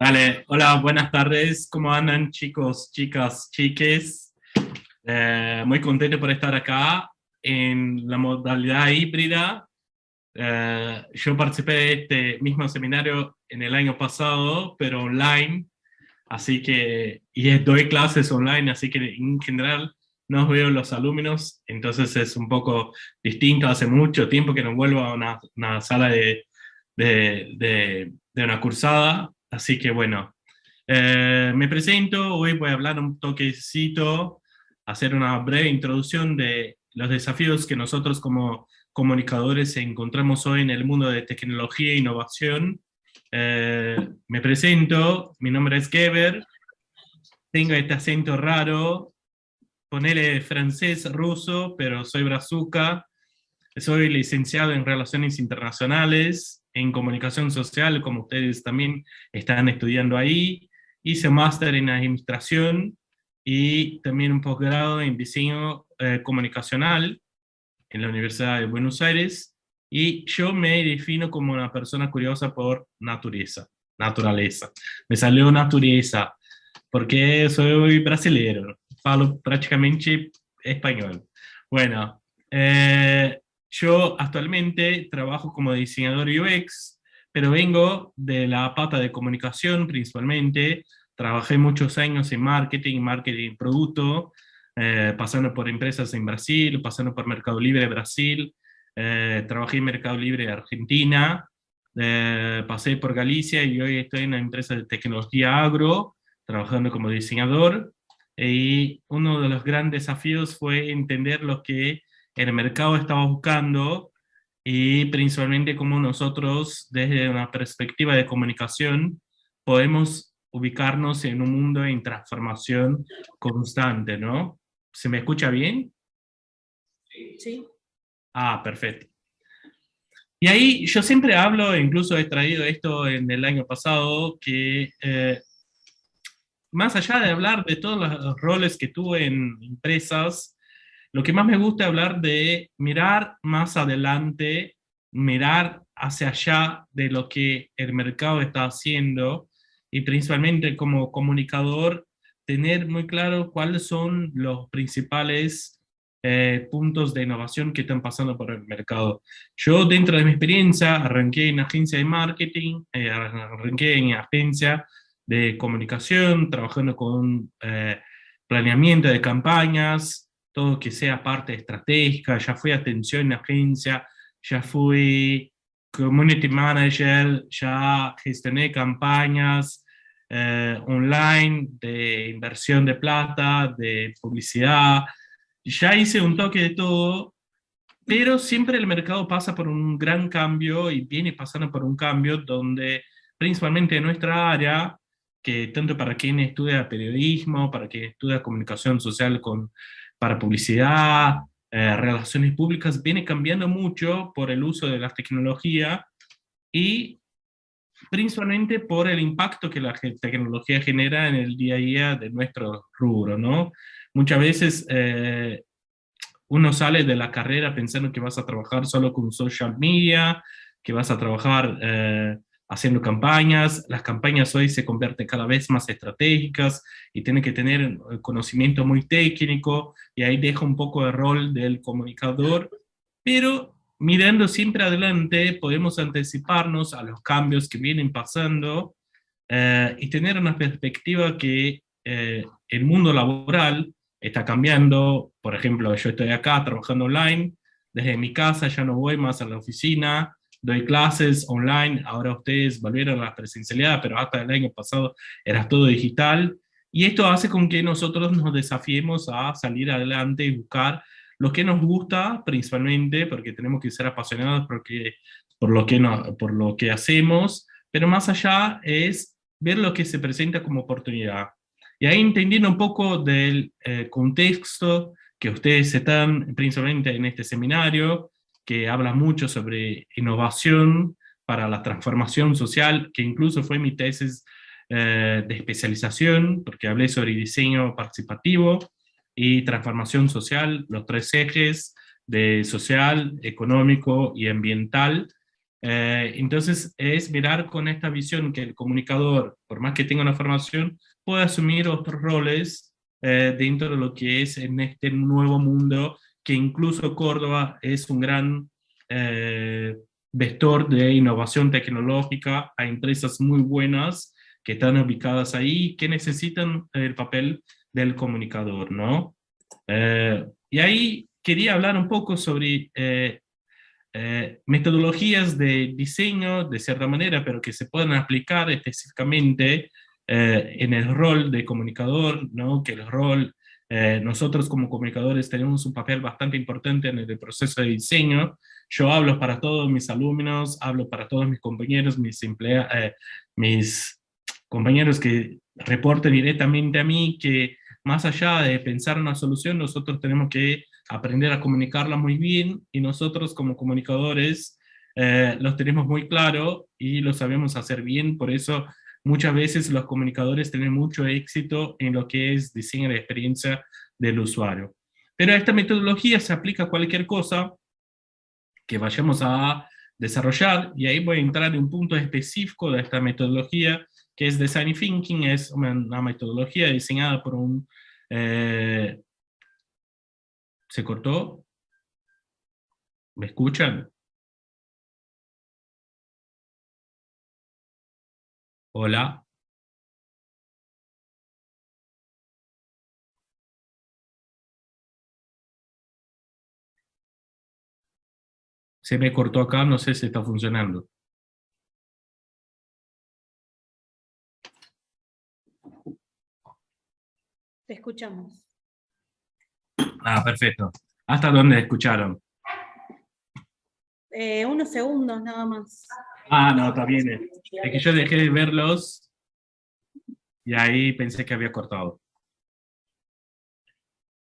Vale, hola, buenas tardes. ¿Cómo andan chicos, chicas, chiques? Muy contento por estar acá en la modalidad híbrida. Yo participé de este mismo seminario en el año pasado, pero online, doy clases online, así que en general no veo los alumnos, entonces es un poco distinto. Hace mucho tiempo que no vuelvo a una sala de una cursada, así que bueno. Me presento, hoy voy a hablar un toquecito, hacer una breve introducción de los desafíos que nosotros como comunicadores encontramos hoy en el mundo de tecnología e innovación. Me presento, mi nombre es Geber, tengo este acento raro, ponele francés, ruso, pero soy brazuca, soy licenciado en Relaciones Internacionales, en Comunicación Social, como ustedes también están estudiando ahí. Hice un máster en Administración y también un posgrado en Diseño Comunicacional en la Universidad de Buenos Aires. Y yo me defino como una persona curiosa por naturaleza. Me salió naturaleza, porque soy brasileño, falo prácticamente español. Bueno, yo actualmente trabajo como diseñador UX, pero vengo de la pata de comunicación principalmente. Trabajé muchos años en marketing producto, pasando por empresas en Brasil, pasando por Mercado Libre Brasil, trabajé en Mercado Libre Argentina, pasé por Galicia y hoy estoy en una empresa de tecnología agro, trabajando como diseñador, y uno de los grandes desafíos fue entender lo que el mercado estaba buscando y principalmente cómo nosotros, desde una perspectiva de comunicación, podemos ubicarnos en un mundo en transformación constante, ¿no? ¿Se me escucha bien? Sí, Ah, perfecto. Y ahí yo siempre hablo, incluso he traído esto en el año pasado, que más allá de hablar de todos los roles que tuve en empresas, lo que más me gusta es hablar de mirar más adelante, mirar hacia allá de lo que el mercado está haciendo y principalmente como comunicador, tener muy claro cuáles son los principales puntos de innovación que están pasando por el mercado. Yo dentro de mi experiencia arranqué en agencia de marketing, arranqué en agencia de comunicación, trabajando con planeamiento de campañas, todo que sea parte estratégica. Ya fui atención en agencia, ya fui community manager, ya gestioné campañas online de inversión de plata, de publicidad, ya hice un toque de todo, pero siempre el mercado pasa por un gran cambio y viene pasando por un cambio donde principalmente en nuestra área, que tanto para quien estudia periodismo, para quien estudia comunicación social para publicidad, relaciones públicas, viene cambiando mucho por el uso de la tecnología y principalmente por el impacto que la tecnología genera en el día a día de nuestro rubro, ¿no? Muchas veces uno sale de la carrera pensando que vas a trabajar solo con social media, que vas a trabajar haciendo campañas. Las campañas hoy se convierten cada vez más estratégicas y tiene que tener conocimiento muy técnico, y ahí deja un poco el rol del comunicador, pero mirando siempre adelante podemos anticiparnos a los cambios que vienen pasando y tener una perspectiva que el mundo laboral está cambiando. Por ejemplo, yo estoy acá trabajando online, desde mi casa ya no voy más a la oficina, doy clases online, ahora ustedes volvieron a la presencialidad, pero hasta el año pasado era todo digital, y esto hace con que nosotros nos desafiemos a salir adelante y buscar lo que nos gusta principalmente, porque tenemos que ser apasionados por lo que, no, por lo que hacemos, pero más allá es ver lo que se presenta como oportunidad. Y ahí entendiendo un poco del contexto que ustedes están principalmente en este seminario, que habla mucho sobre innovación para la transformación social, que incluso fue mi tesis de especialización, porque hablé sobre diseño participativo y transformación social, los tres ejes de social, económico y ambiental. Entonces es mirar con esta visión que el comunicador, por más que tenga una formación, puede asumir otros roles dentro de lo que es en este nuevo mundo, que incluso Córdoba es un gran vector de innovación tecnológica. Hay empresas muy buenas que están ubicadas ahí, que necesitan el papel del comunicador, ¿no? Y ahí quería hablar un poco sobre metodologías de diseño, de cierta manera, pero que se puedan aplicar específicamente en el rol de comunicador, ¿no? Que el rol, nosotros como comunicadores tenemos un papel bastante importante en el proceso de diseño. Yo hablo para todos mis alumnos, hablo para todos mis compañeros, mis compañeros que reporten directamente a mí, que más allá de pensar una solución, nosotros tenemos que aprender a comunicarla muy bien, y nosotros como comunicadores los tenemos muy claro y lo sabemos hacer bien. Por eso muchas veces los comunicadores tienen mucho éxito en lo que es diseño de experiencia del usuario. Pero esta metodología se aplica a cualquier cosa que vayamos a desarrollar, y ahí voy a entrar en un punto específico de esta metodología, que es Design Thinking. Es una metodología diseñada por un... ¿Se cortó? ¿Me escuchan? Hola. Se me cortó acá, no sé si está funcionando. Te escuchamos. Ah, perfecto. ¿Hasta dónde escucharon? Unos segundos nada más. Ah, no, está bien. Es que yo dejé de verlos y ahí pensé que había cortado.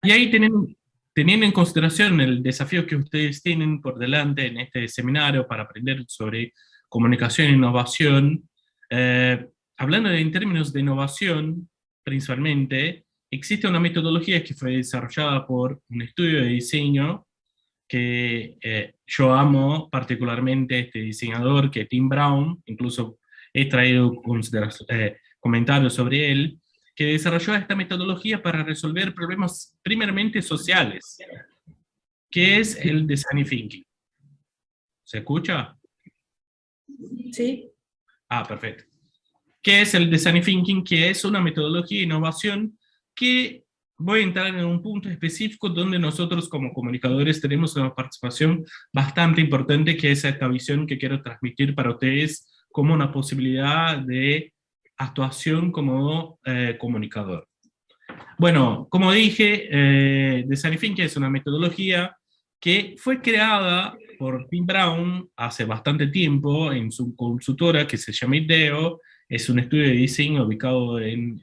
Y ahí teniendo en consideración el desafío que ustedes tienen por delante en este seminario para aprender sobre comunicación e innovación, hablando en términos de innovación, principalmente, existe una metodología que fue desarrollada por un estudio de diseño que yo amo particularmente, este diseñador, que es Tim Brown. Incluso he traído comentarios sobre él, que desarrolló esta metodología para resolver problemas primeramente sociales, que es el design thinking. ¿Se escucha? Sí. Ah, perfecto. ¿Qué es el design thinking? Que es una metodología de innovación que voy a entrar en un punto específico donde nosotros como comunicadores tenemos una participación bastante importante, que es esta visión que quiero transmitir para ustedes como una posibilidad de actuación como comunicador. Bueno, como dije, Design Thinking es una metodología que fue creada por Tim Brown hace bastante tiempo en su consultora que se llama IDEO. Es un estudio de diseño ubicado en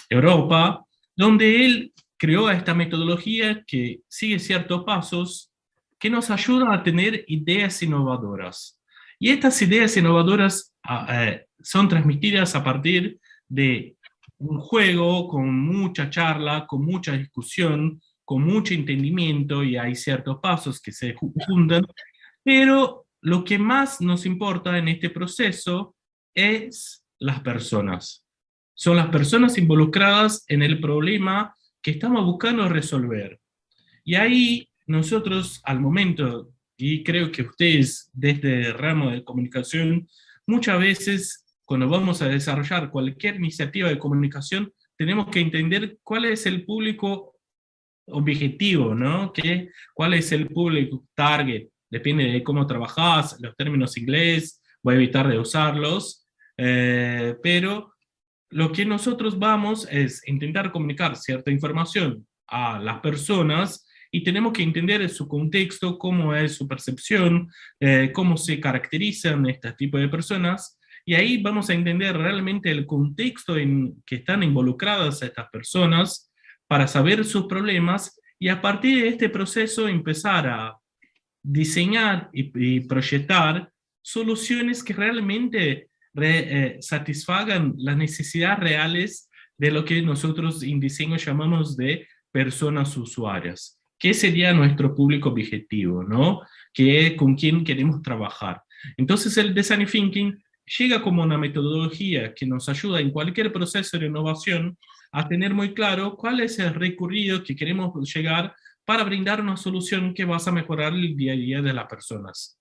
Europa, donde él creó esta metodología que sigue ciertos pasos que nos ayudan a tener ideas innovadoras. Y estas ideas innovadoras son transmitidas a partir de un juego con mucha charla, con mucha discusión, con mucho entendimiento, y hay ciertos pasos que se juntan, pero lo que más nos importa en este proceso es las personas. Son las personas involucradas en el problema que estamos buscando resolver. Y ahí nosotros al momento, y creo que ustedes desde el ramo de comunicación, muchas veces cuando vamos a desarrollar cualquier iniciativa de comunicación, tenemos que entender cuál es el público objetivo, ¿no? ¿Cuál es el público target? Depende de cómo trabajás, los términos inglés, voy a evitar de usarlos, pero lo que nosotros vamos es intentar comunicar cierta información a las personas, y tenemos que entender su contexto, cómo es su percepción, cómo se caracterizan este tipo de personas, y ahí vamos a entender realmente el contexto en que están involucradas estas personas para saber sus problemas, y a partir de este proceso empezar a diseñar y proyectar soluciones que realmente satisfagan las necesidades reales de lo que nosotros en diseño llamamos de personas usuarias. qué sería nuestro público objetivo, ¿no? Con quién queremos trabajar. Entonces el Design Thinking llega como una metodología que nos ayuda en cualquier proceso de innovación a tener muy claro cuál es el recorrido que queremos llegar para brindar una solución que va a mejorar el día a día de las personas.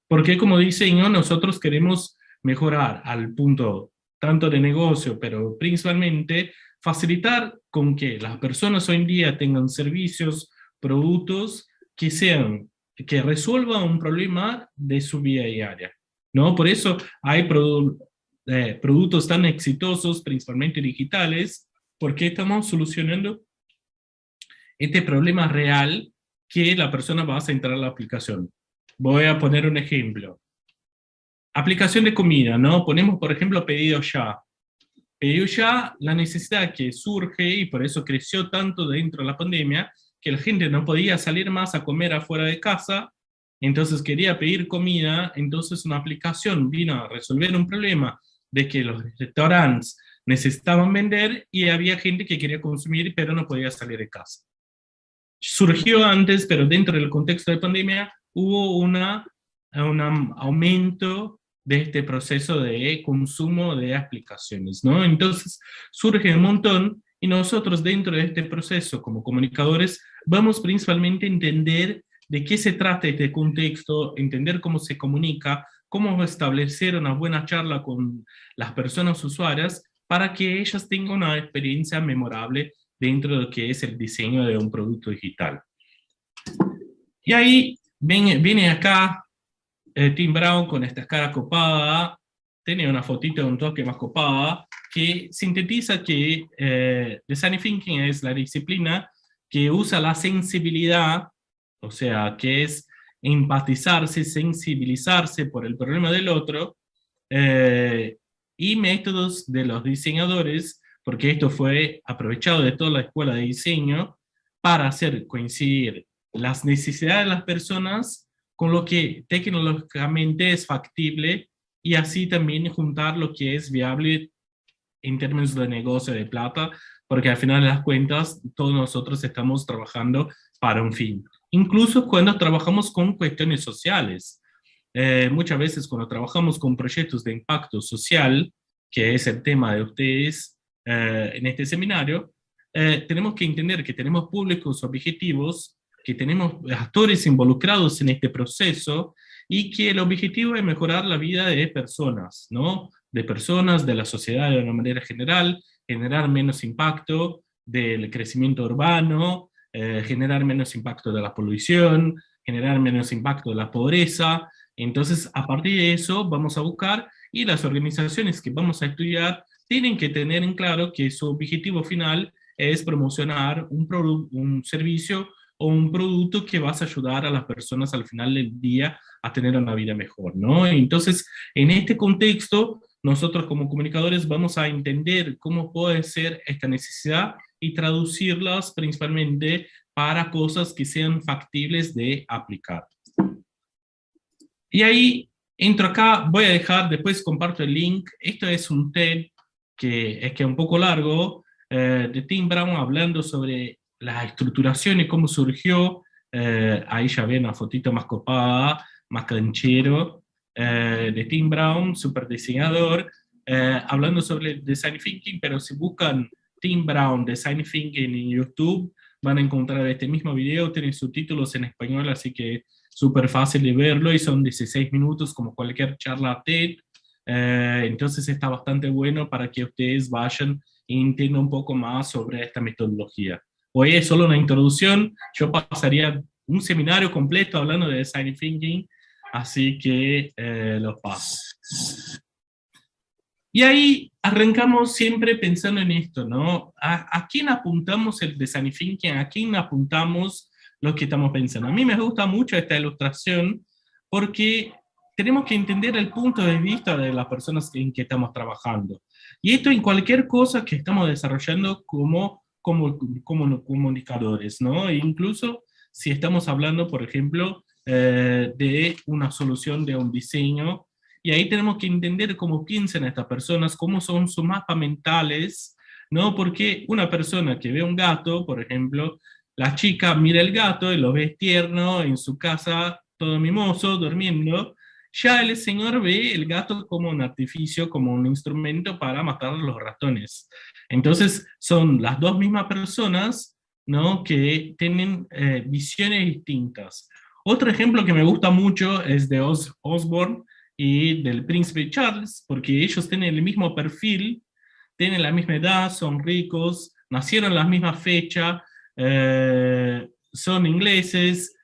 Porque como diseño, nosotros queremos mejorar al punto tanto de negocio, pero principalmente facilitar con que las personas hoy en día tengan servicios, productos que sean, que resuelvan un problema de su vida diaria, ¿no? Por eso hay productos tan exitosos, principalmente digitales, porque estamos solucionando este problema real que la persona va a entrar a la aplicación. Voy a poner un ejemplo. Aplicación de comida, ¿no? Ponemos, por ejemplo, pedido ya. Pedido ya, la necesidad que surge, y por eso creció tanto dentro de la pandemia, que la gente no podía salir más a comer afuera de casa, entonces quería pedir comida, entonces una aplicación vino a resolver un problema de que los restaurantes necesitaban vender y había gente que quería consumir, pero no podía salir de casa. Surgió antes, pero dentro del contexto de pandemia hubo un aumento de este proceso de consumo de aplicaciones, ¿no? Entonces surge un montón y nosotros dentro de este proceso como comunicadores vamos principalmente a entender de qué se trata este contexto, entender cómo se comunica, cómo establecer una buena charla con las personas usuarias para que ellas tengan una experiencia memorable dentro de lo que es el diseño de un producto digital. Y ahí viene acá Tim Brown con esta cara copada, tiene una fotito de un toque más copada, que sintetiza que Design Thinking es la disciplina que usa la sensibilidad, o sea, que es empatizarse, sensibilizarse por el problema del otro, y métodos de los diseñadores, porque esto fue aprovechado de toda la escuela de diseño, para hacer coincidir las necesidades de las personas con lo que tecnológicamente es factible y así también juntar lo que es viable en términos de negocio de plata, porque al final de las cuentas todos nosotros estamos trabajando para un fin. Incluso cuando trabajamos con cuestiones sociales. Muchas veces cuando trabajamos con proyectos de impacto social, que es el tema de ustedes en este seminario, tenemos que entender que tenemos públicos objetivos, que tenemos actores involucrados en este proceso y que el objetivo es mejorar la vida de personas, ¿no? De personas, de la sociedad de una manera general, generar menos impacto del crecimiento urbano, generar menos impacto de la polución, generar menos impacto de la pobreza. Entonces, a partir de eso vamos a buscar y las organizaciones que vamos a estudiar tienen que tener en claro que su objetivo final es promocionar un servicio o un producto que vas a ayudar a las personas al final del día a tener una vida mejor, ¿no? Entonces, en este contexto, nosotros como comunicadores vamos a entender cómo puede ser esta necesidad y traducirlas principalmente para cosas que sean factibles de aplicar. Y ahí entro acá, voy a dejar, después comparto el link. Esto es un TED que es un poco largo, de Tim Brown hablando sobre la estructuración y cómo surgió. Ahí ya ven una fotito más copada, más canchero, de Tim Brown, super diseñador, hablando sobre Design Thinking, pero si buscan Tim Brown Design Thinking en YouTube, van a encontrar este mismo video, tiene subtítulos en español, así que súper fácil de verlo y son 16 minutos como cualquier charla TED. Entonces está bastante bueno para que ustedes vayan e entiendan un poco más sobre esta metodología. Hoy es solo una introducción, yo pasaría un seminario completo hablando de Design Thinking, así que los paso. Y ahí arrancamos siempre pensando en esto, ¿no? ¿A quién apuntamos el Design Thinking? ¿A quién apuntamos lo que estamos pensando? A mí me gusta mucho esta ilustración porque tenemos que entender el punto de vista de las personas en que estamos trabajando. Y esto en cualquier cosa que estamos desarrollando como comunicadores, ¿no? E incluso si estamos hablando, por ejemplo, de una solución de un diseño, y ahí tenemos que entender cómo piensan estas personas, cómo son sus mapas mentales, ¿no? Porque una persona que ve un gato, por ejemplo, la chica mira el gato y lo ve tierno en su casa, todo mimoso, durmiendo. Ya el señor ve el gato como un artificio, como un instrumento para matar a los ratones. Entonces son las dos mismas personas, ¿no?, que tienen visiones distintas. Otro ejemplo que me gusta mucho es de Osborne y del príncipe Charles, porque ellos tienen el mismo perfil, tienen la misma edad, son ricos, nacieron la misma fecha, son ingleses,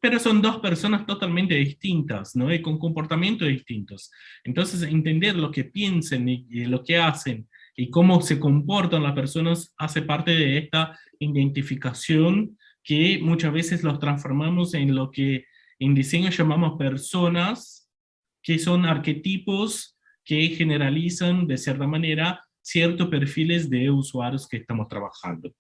pero son dos personas totalmente distintas, ¿no? Y con comportamientos distintos. Entonces, entender lo que piensan y lo que hacen y cómo se comportan las personas hace parte de esta identificación que muchas veces los transformamos en lo que en diseño llamamos personas, que son arquetipos que generalizan de cierta manera ciertos perfiles de usuarios que estamos trabajando.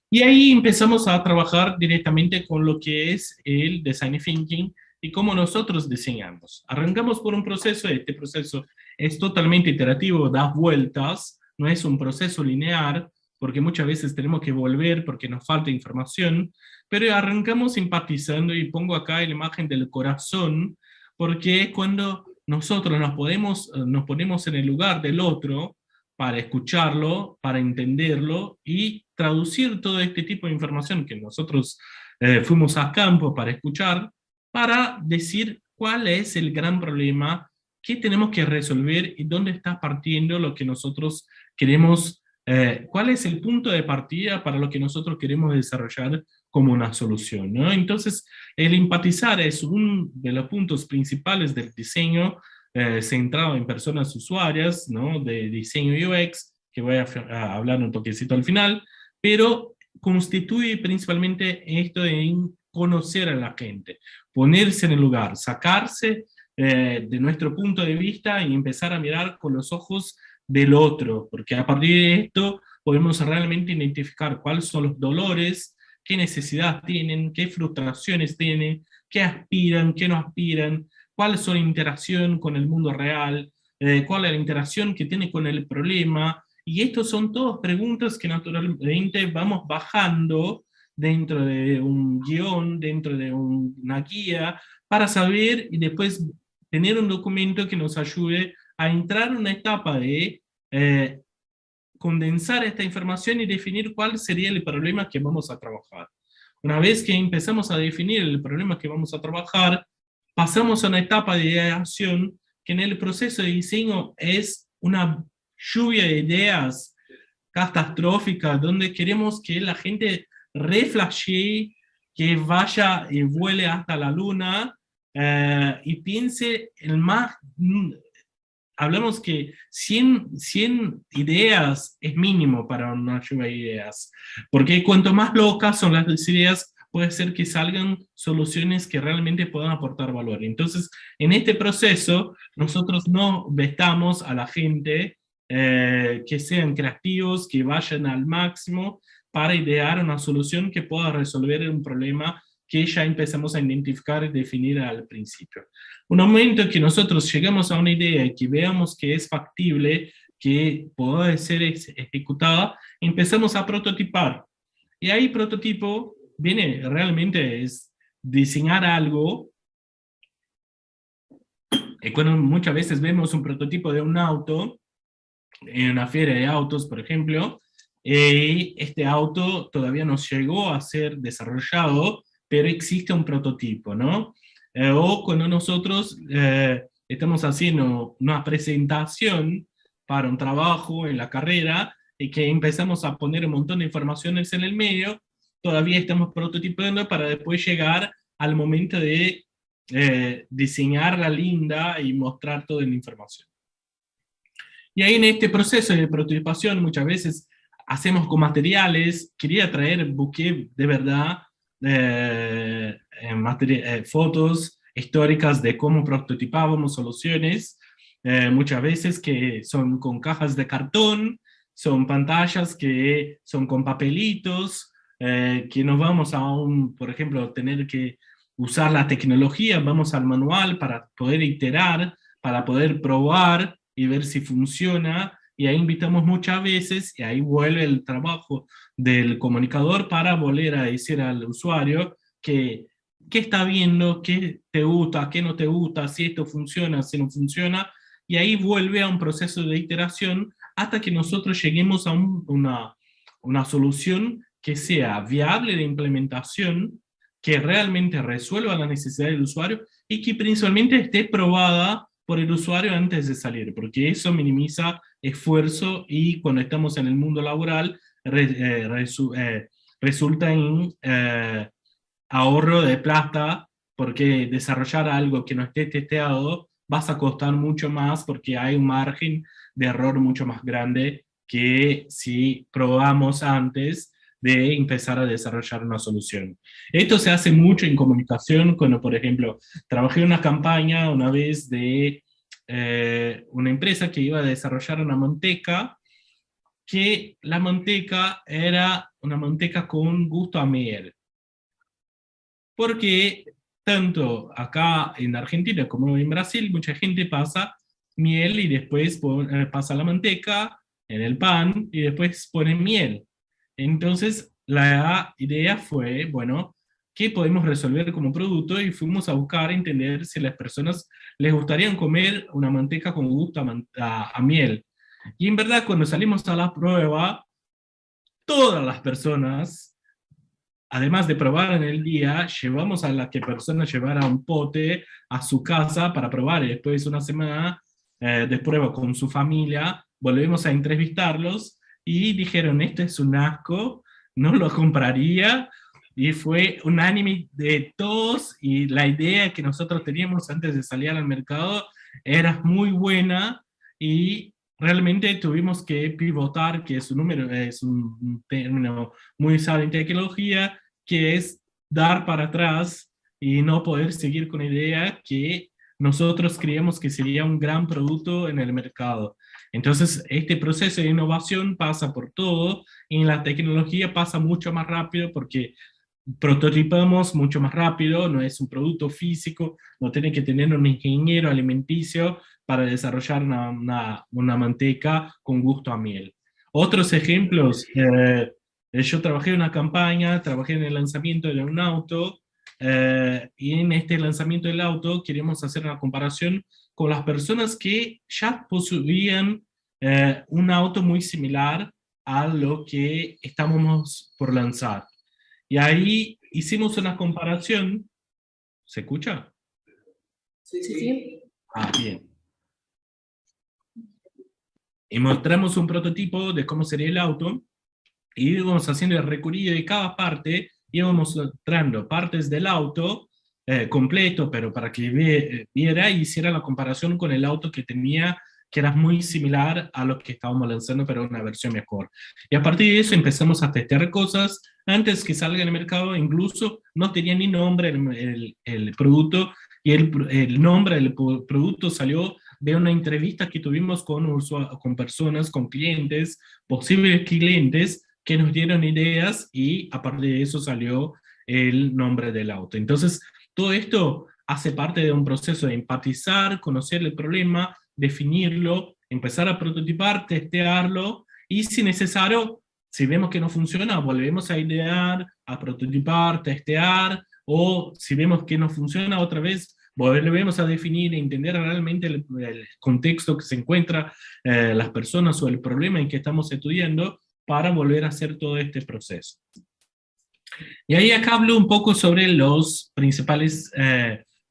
Y ahí empezamos a trabajar directamente con lo que es el Design Thinking y cómo nosotros diseñamos. Arrancamos por un proceso, este proceso es totalmente iterativo, da vueltas, no es un proceso lineal, porque muchas veces tenemos que volver porque nos falta información, pero arrancamos simpatizando, y pongo acá la imagen del corazón, porque es cuando nosotros nos ponemos en el lugar del otro, para escucharlo, para entenderlo y traducir todo este tipo de información que nosotros fuimos a campo para escuchar, para decir cuál es el gran problema que tenemos que resolver y dónde está partiendo lo que nosotros queremos, cuál es el punto de partida para lo que nosotros queremos desarrollar como una solución, ¿no? Entonces, el empatizar es uno de los puntos principales del diseño centrado en personas usuarias, ¿no?, de diseño UX, que voy a hablar un toquecito al final, pero constituye principalmente esto en conocer a la gente, ponerse en el lugar, sacarse de nuestro punto de vista y empezar a mirar con los ojos del otro, porque a partir de esto podemos realmente identificar cuáles son los dolores, qué necesidad tienen, qué frustraciones tienen, qué aspiran, qué no aspiran, cuál es su interacción con el mundo real, cuál es la interacción que tiene con el problema, y estas son todas preguntas que naturalmente vamos bajando dentro de un guión, dentro de una guía, para saber y después tener un documento que nos ayude a entrar en una etapa de condensar esta información y definir cuál sería el problema que vamos a trabajar. Una vez que empezamos a definir el problema que vamos a trabajar, pasamos a una etapa de ideación que en el proceso de diseño es una lluvia de ideas catastróficas, donde queremos que la gente reflashee, que vaya y vuele hasta la luna y piense el más... Hablamos que 100 ideas es mínimo para una lluvia de ideas, porque cuanto más locas son las ideas, puede ser que salgan soluciones que realmente puedan aportar valor. Entonces, en este proceso, nosotros no vetamos a la gente que sean creativos, que vayan al máximo para idear una solución que pueda resolver un problema que ya empezamos a identificar y definir al principio. Un momento que nosotros llegamos a una idea y que veamos que es factible, que puede ser ejecutada, empezamos a prototipar. Y ahí prototipo viene realmente es diseñar algo. Y cuando muchas veces vemos un prototipo de un auto, en una feria de autos, por ejemplo, y este auto todavía no llegó a ser desarrollado, pero existe un prototipo, ¿no? O cuando nosotros estamos haciendo una presentación para un trabajo en la carrera y que empezamos a poner un montón de informaciones en el medio, todavía estamos prototipando para después llegar al momento de diseñar la linda y mostrar toda la información. Y ahí en este proceso de prototipación muchas veces hacemos con materiales, busqué de verdad fotos históricas de cómo prototipábamos soluciones, muchas veces que son con cajas de cartón, son pantallas que son con papelitos, que nos vamos a por ejemplo, tener que usar la tecnología, vamos al manual para poder iterar, para poder probar y ver si funciona, y ahí invitamos muchas veces, y ahí vuelve el trabajo del comunicador para volver a decir al usuario que qué está viendo, qué te gusta, qué no te gusta, si esto funciona, si no funciona, y ahí vuelve a un proceso de iteración hasta que nosotros lleguemos a una solución que sea viable de implementación, que realmente resuelva la necesidad del usuario y que principalmente esté probada por el usuario antes de salir, porque eso minimiza esfuerzo y cuando estamos en el mundo laboral resulta en ahorro de plata, porque desarrollar algo que no esté testeado vas a costar mucho más porque hay un margen de error mucho más grande que si probamos antes de empezar a desarrollar una solución. Esto se hace mucho en comunicación, cuando, por ejemplo, trabajé en una campaña una vez de una empresa que iba a desarrollar una manteca, que la manteca era una manteca con gusto a miel. Porque tanto acá en Argentina como en Brasil, mucha gente pasa miel y después pasa la manteca en el pan y después pone miel. Entonces, la idea fue, bueno, ¿qué podemos resolver como producto? Y fuimos a buscar entender si a las personas les gustaría comer una manteca con gusto a miel. Y en verdad, cuando salimos a la prueba, todas las personas, además de probar en el día, llevamos a la que persona llevara un pote a su casa para probar y después una semana de prueba con su familia, volvemos a entrevistarlos y dijeron, esto es un asco, no lo compraría, y fue unánime de todos y la idea que nosotros teníamos antes de salir al mercado era muy buena y realmente tuvimos que pivotar, que es un número, es un término muy usado en tecnología, que es dar para atrás y no poder seguir con la idea que nosotros creíamos que sería un gran producto en el mercado. Entonces, este proceso de innovación pasa por todo y en la tecnología pasa mucho más rápido porque prototipamos mucho más rápido, no es un producto físico, no tiene que tener un ingeniero alimenticio para desarrollar una manteca con gusto a miel. Otros ejemplos, yo trabajé en una campaña, trabajé en el lanzamiento de un auto, y en este lanzamiento del auto queríamos hacer una comparación con las personas que ya poseían un auto muy similar a lo que estábamos por lanzar. Y ahí hicimos una comparación. ¿Se escucha? Sí, sí. Ah, bien. Y mostramos un prototipo de cómo sería el auto y íbamos haciendo el recorrido de cada parte, íbamos mostrando partes del auto completo, pero para que viera y hiciera la comparación con el auto que tenía, que era muy similar a lo que estábamos lanzando, pero una versión mejor. Y a partir de eso empezamos a testear cosas antes que salga en el mercado, incluso no tenía ni nombre el producto, y el nombre del producto salió de una entrevista que tuvimos con personas, con clientes, posibles clientes, que nos dieron ideas y a partir de eso salió el nombre del auto. Entonces, todo esto hace parte de un proceso de empatizar, conocer el problema, definirlo, empezar a prototipar, testearlo y si necesario, si vemos que no funciona, volvemos a idear, a prototipar, testear, o si vemos que no funciona otra vez, volvemos a definir e entender realmente el contexto que se encuentra las personas o el problema en que estamos estudiando para volver a hacer todo este proceso. Y ahí acá hablo un poco sobre los principales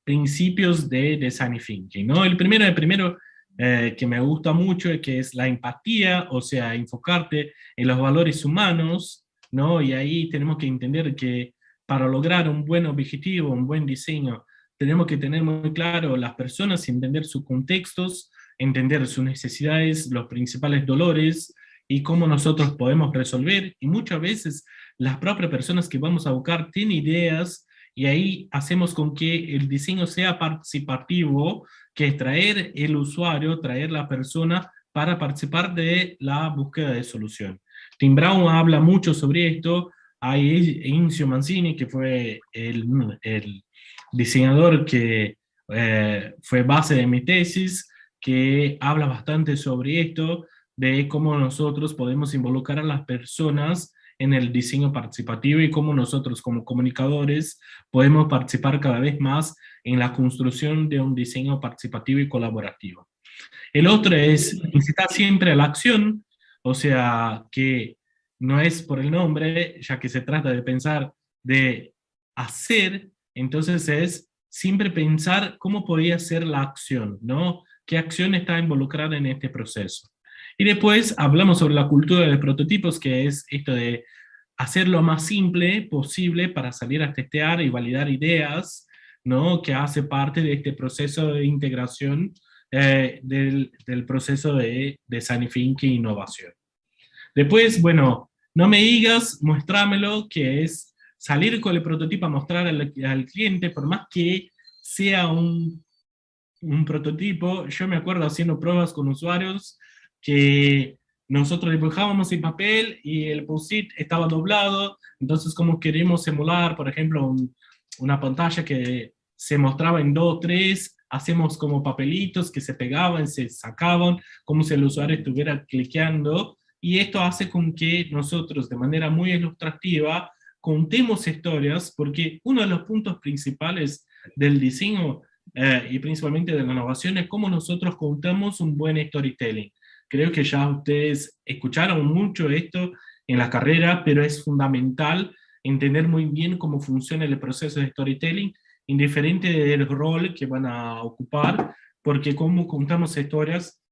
principios de Design Thinking, ¿no? El primero que me gusta mucho es que es la empatía, o sea, enfocarte en los valores humanos, ¿no? Y ahí tenemos que entender que para lograr un buen objetivo, un buen diseño, tenemos que tener muy claro las personas, entender sus contextos, entender sus necesidades, los principales dolores y cómo nosotros podemos resolver. Y muchas veces las propias personas que vamos a buscar tienen ideas y ahí hacemos con que el diseño sea participativo, que es traer el usuario, traer la persona para participar de la búsqueda de solución. Tim Brown habla mucho sobre esto. Hay Incio Mancini, que fue el diseñador que fue base de mi tesis, que habla bastante sobre esto, de cómo nosotros podemos involucrar a las personas en el diseño participativo y cómo nosotros como comunicadores podemos participar cada vez más en la construcción de un diseño participativo y colaborativo. El otro es incitar siempre a la acción, o sea, que no es por el nombre, ya que se trata de pensar, de hacer, entonces es siempre pensar cómo podría ser la acción, ¿no? ¿Qué acción está involucrada en este proceso? Y después hablamos sobre la cultura de prototipos, que es esto de hacer lo más simple posible para salir a testear y validar ideas, ¿no? Que hace parte de este proceso de integración del proceso de design thinking e innovación. Después, bueno, no me digas, muéstramelo, que es salir con el prototipo a mostrar al cliente, por más que sea un prototipo. Yo me acuerdo haciendo pruebas con usuarios que nosotros dibujábamos en papel y el post-it estaba doblado, entonces como queremos emular, por ejemplo, una pantalla que se mostraba en 2 3, hacemos como papelitos que se pegaban, se sacaban, como si el usuario estuviera cliqueando, y esto hace con que nosotros de manera muy ilustrativa contemos historias, porque uno de los puntos principales del diseño y principalmente de la innovación es cómo nosotros contamos un buen storytelling. Creo que ya ustedes escucharon mucho esto en la carrera, pero es fundamental entender muy bien cómo funciona el proceso de storytelling, indiferente del rol que van a ocupar, porque cómo contamos historias,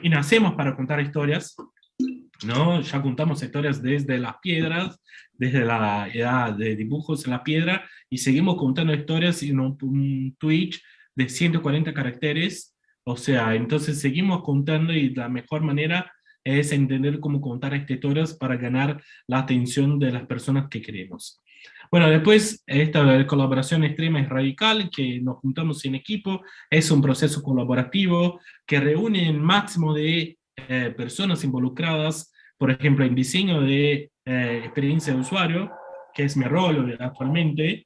y nacemos para contar historias, ¿no? Ya contamos historias desde las piedras, desde la edad de dibujos en la piedra, y seguimos contando historias en un Twitch de 140 caracteres, o sea, entonces seguimos contando y la mejor manera es entender cómo contar estas historias para ganar la atención de las personas que queremos. Bueno, después esta colaboración extrema es radical, que nos juntamos en equipo, es un proceso colaborativo que reúne el máximo de personas involucradas, por ejemplo, en diseño de experiencia de usuario, que es mi rol actualmente.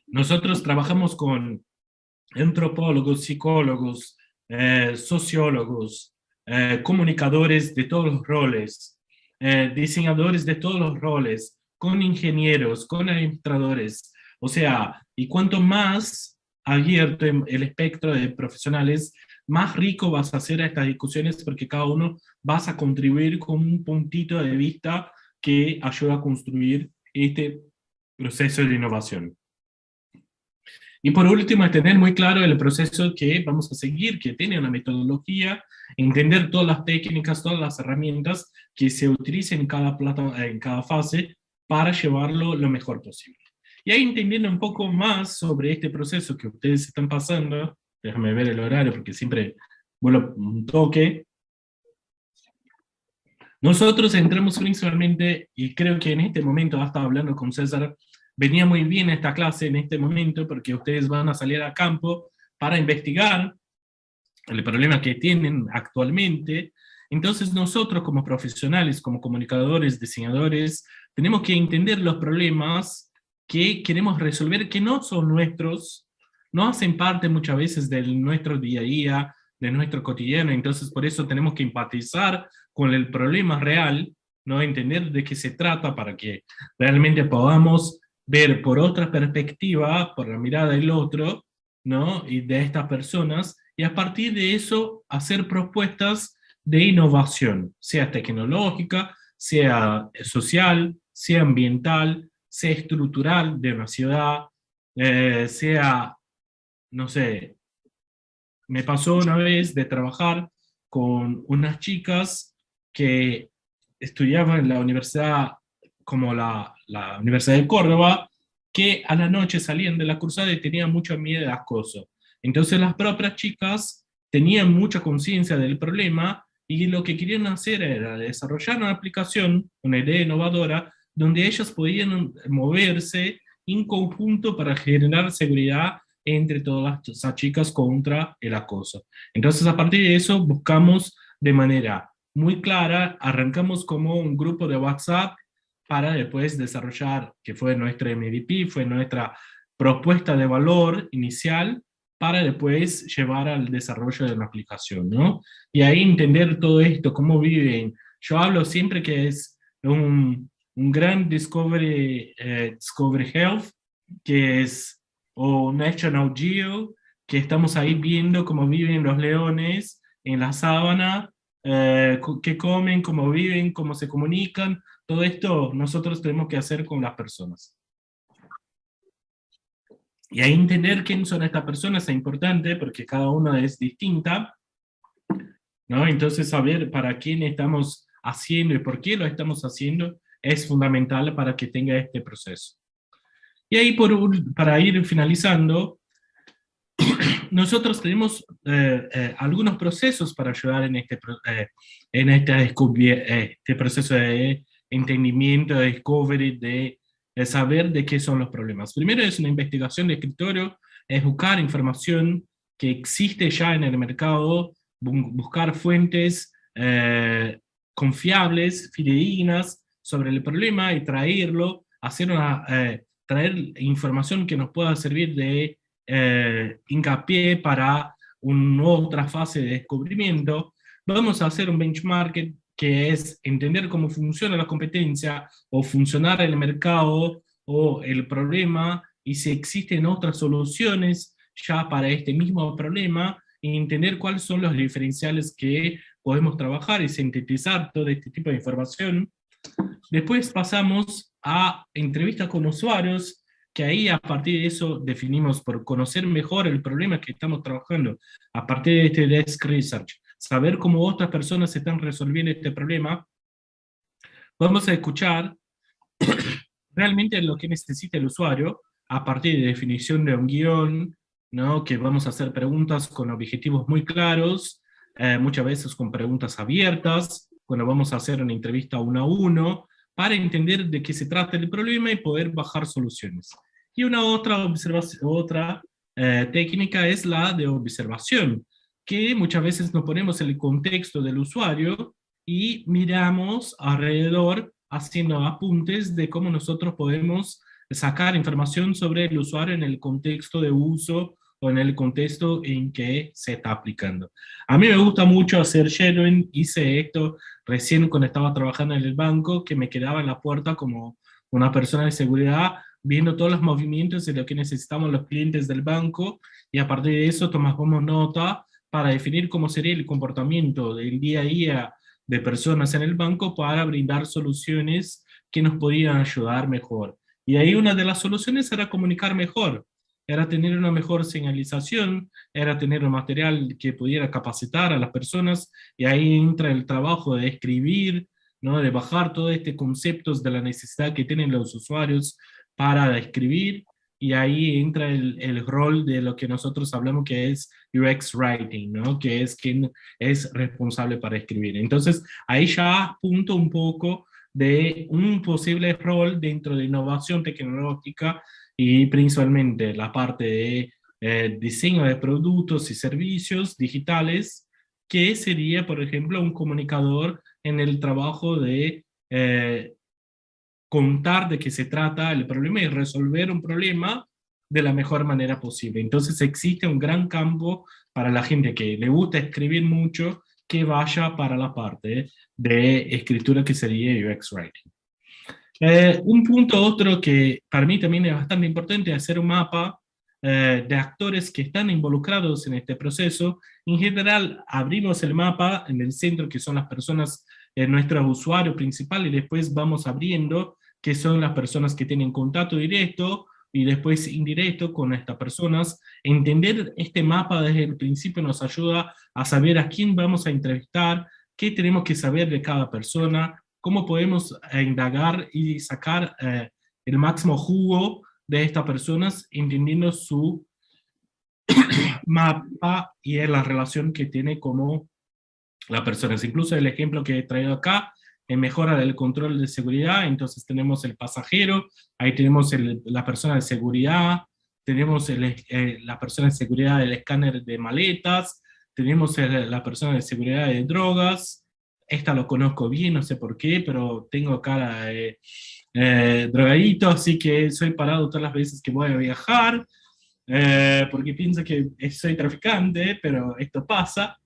Nosotros trabajamos con antropólogos, psicólogos, sociólogos, comunicadores de todos los roles, diseñadores de todos los roles, con ingenieros, con administradores. O sea, y cuanto más abierto el espectro de profesionales, más rico vas a hacer a estas discusiones porque cada uno vas a contribuir con un puntito de vista que ayuda a construir este proceso de innovación. Y por último, es tener muy claro el proceso que vamos a seguir, que tiene una metodología, entender todas las técnicas, todas las herramientas que se utilicen en cada fase para llevarlo lo mejor posible. Y ahí entendiendo un poco más sobre este proceso que ustedes están pasando, déjame ver el horario porque siempre vuelo un toque. Nosotros entramos principalmente, y creo que en este momento, hasta hablando con César, venía muy bien esta clase en este momento porque ustedes van a salir a campo para investigar el problema que tienen actualmente. Entonces nosotros como profesionales, como comunicadores, diseñadores, tenemos que entender los problemas que queremos resolver, que no son nuestros, no hacen parte muchas veces de nuestro día a día, de nuestro cotidiano. Entonces por eso tenemos que empatizar con el problema real, ¿no? Entender de qué se trata para que realmente podamos ver por otra perspectiva, por la mirada del otro, ¿no? Y de estas personas, y a partir de eso hacer propuestas de innovación, sea tecnológica, sea social, sea ambiental, sea estructural de una ciudad, sea, no sé, me pasó una vez de trabajar con unas chicas que estudiaban en la universidad, como la Universidad de Córdoba, que a la noche salían de la cursada y tenían mucho miedo de acoso. Entonces las propias chicas tenían mucha conciencia del problema y lo que querían hacer era desarrollar una aplicación, una idea innovadora, donde ellas podían moverse en conjunto para generar seguridad entre todas esas chicas contra el acoso. Entonces, a partir de eso, buscamos de manera muy clara, arrancamos como un grupo de WhatsApp para después desarrollar, que fue nuestra MVP, fue nuestra propuesta de valor inicial, para después llevar al desarrollo de una aplicación, ¿no? Y ahí entender todo esto, cómo viven. Yo hablo siempre que es un gran Discovery Health, que es, o National Geo, que estamos ahí viendo cómo viven los leones en la sabana, qué comen, cómo viven, cómo se comunican. Todo esto nosotros tenemos que hacer con las personas. Y ahí entender quién son estas personas es importante porque cada una es distinta, ¿no? Entonces saber para quién estamos haciendo y por qué lo estamos haciendo es fundamental para que tenga este proceso. Y ahí para ir finalizando, nosotros tenemos algunos procesos para ayudar en este proceso de entendimiento, de discovery, de saber de qué son los problemas. Primero es una investigación de escritorio, es buscar información que existe ya en el mercado, buscar fuentes confiables, fidedignas sobre el problema y traerlo, traer información que nos pueda servir de hincapié para una otra fase de descubrimiento. Vamos a hacer un benchmark que es entender cómo funciona la competencia o funcionar el mercado o el problema y si existen otras soluciones ya para este mismo problema y entender cuáles son los diferenciales que podemos trabajar y sintetizar todo este tipo de información. Después pasamos a entrevistas con usuarios, que ahí a partir de eso definimos por conocer mejor el problema que estamos trabajando, a partir de este desk research, saber cómo otras personas están resolviendo este problema. Vamos a escuchar realmente lo que necesita el usuario, a partir de definición de un guión, ¿no? Que vamos a hacer preguntas con objetivos muy claros, muchas veces con preguntas abiertas, cuando vamos a hacer una entrevista uno a uno, para entender de qué se trata el problema y poder bajar soluciones. Y una otra técnica es la de observación, que muchas veces nos ponemos en el contexto del usuario y miramos alrededor haciendo apuntes de cómo nosotros podemos sacar información sobre el usuario en el contexto de uso o en el contexto en que se está aplicando. A mí me gusta mucho hacer shadowing, hice esto recién cuando estaba trabajando en el banco, que me quedaba en la puerta como una persona de seguridad, viendo todos los movimientos de lo que necesitamos los clientes del banco, y a partir de eso tomamos nota para definir cómo sería el comportamiento del día a día de personas en el banco para brindar soluciones que nos podían ayudar mejor. Y ahí una de las soluciones era comunicar mejor, era tener una mejor señalización, era tener un material que pudiera capacitar a las personas, y ahí entra el trabajo de escribir, ¿no? De bajar todos estos conceptos de la necesidad que tienen los usuarios para escribir, y ahí entra el rol de lo que nosotros hablamos que es UX Writing, ¿no? Que es quien es responsable para escribir. Entonces, ahí ya apunto un poco de un posible rol dentro de innovación tecnológica y principalmente la parte de diseño de productos y servicios digitales, que sería, por ejemplo, un comunicador en el trabajo de contar de qué se trata el problema y resolver un problema de la mejor manera posible. Entonces existe un gran campo para la gente que le gusta escribir mucho, que vaya para la parte de escritura que sería UX Writing. Un punto otro que para mí también es bastante importante es hacer un mapa de actores que están involucrados en este proceso. En general, abrimos el mapa en el centro, que son las personas, nuestro usuario principal, y después vamos abriendo que son las personas que tienen contacto directo y después indirecto con estas personas. Entender este mapa desde el principio nos ayuda a saber a quién vamos a entrevistar, qué tenemos que saber de cada persona, cómo podemos indagar y sacar el máximo jugo de estas personas, entendiendo su mapa y la relación que tiene como las personas. Incluso el ejemplo que he traído acá, en mejora del control de seguridad, entonces tenemos el pasajero, ahí tenemos la persona de seguridad, tenemos la persona de seguridad del escáner de maletas, tenemos la persona de seguridad de drogas. Esta lo conozco bien, no sé por qué, pero tengo cara de drogadito, así que soy parado todas las veces que voy a viajar. porque piensa que soy traficante, pero esto pasa.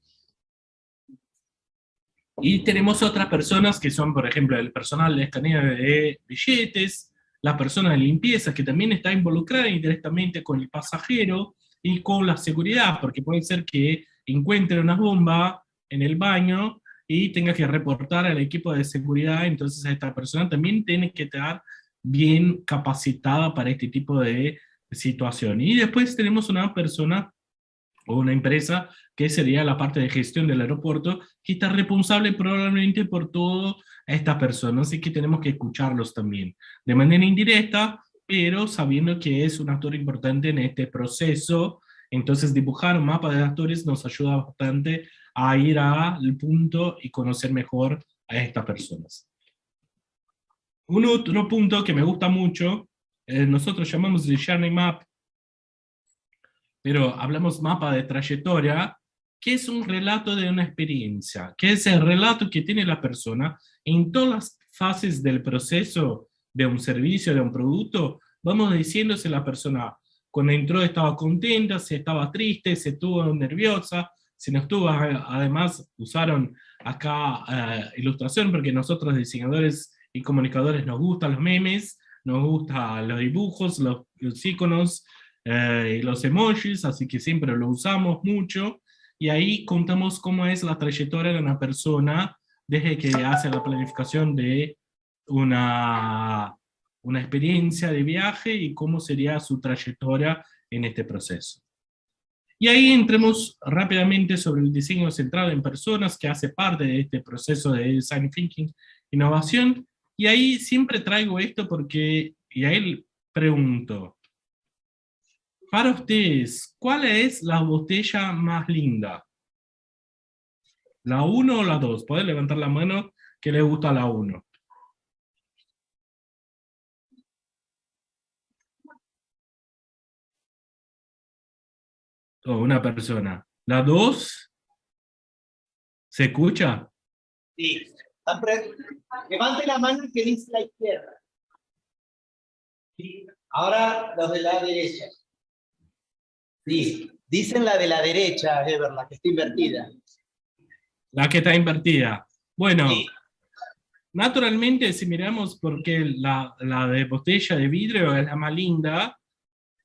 Y tenemos otras personas que son, por ejemplo, el personal de escaneo de billetes, la persona de limpieza que también está involucrada indirectamente con el pasajero y con la seguridad, porque puede ser que encuentre una bomba en el baño y tenga que reportar al equipo de seguridad, entonces esta persona también tiene que estar bien capacitada para este tipo de situación. Y después tenemos una persona o una empresa que sería la parte de gestión del aeropuerto, que está responsable probablemente por toda esta persona, así que tenemos que escucharlos también, de manera indirecta, pero sabiendo que es un actor importante en este proceso. Entonces dibujar un mapa de actores nos ayuda bastante a ir al punto y conocer mejor a estas personas. Un otro punto que me gusta mucho, nosotros llamamos el Journey Map, pero hablamos mapa de trayectoria, que es un relato de una experiencia, que es el relato que tiene la persona en todas las fases del proceso de un servicio, de un producto. Vamos diciendo si la persona cuando entró estaba contenta, si estaba triste, si estuvo nerviosa, si no estuvo. Además usaron acá ilustración, porque nosotros diseñadores y comunicadores nos gustan los memes, nos gustan los dibujos, los iconos, y los emojis, así que siempre lo usamos mucho, y ahí contamos cómo es la trayectoria de una persona desde que hace la planificación de una, una experiencia de viaje y cómo sería su trayectoria en este proceso. Y ahí entremos rápidamente sobre el diseño centrado en personas, que hace parte de este proceso de Design Thinking, innovación, y ahí siempre traigo esto porque, y ahí pregunto, para ustedes, ¿cuál es la botella más linda? ¿La uno o la 2? Pueden levantar la mano que les gusta la 1. O una persona. ¿La 2? ¿Se escucha? Sí. Levante la mano que dice la izquierda. Sí. Ahora los de la derecha. Sí. Dicen la de la derecha, Ever, la que está invertida. La que está invertida. Bueno, Sí. naturalmente si miramos porque la de botella de vidrio es la más linda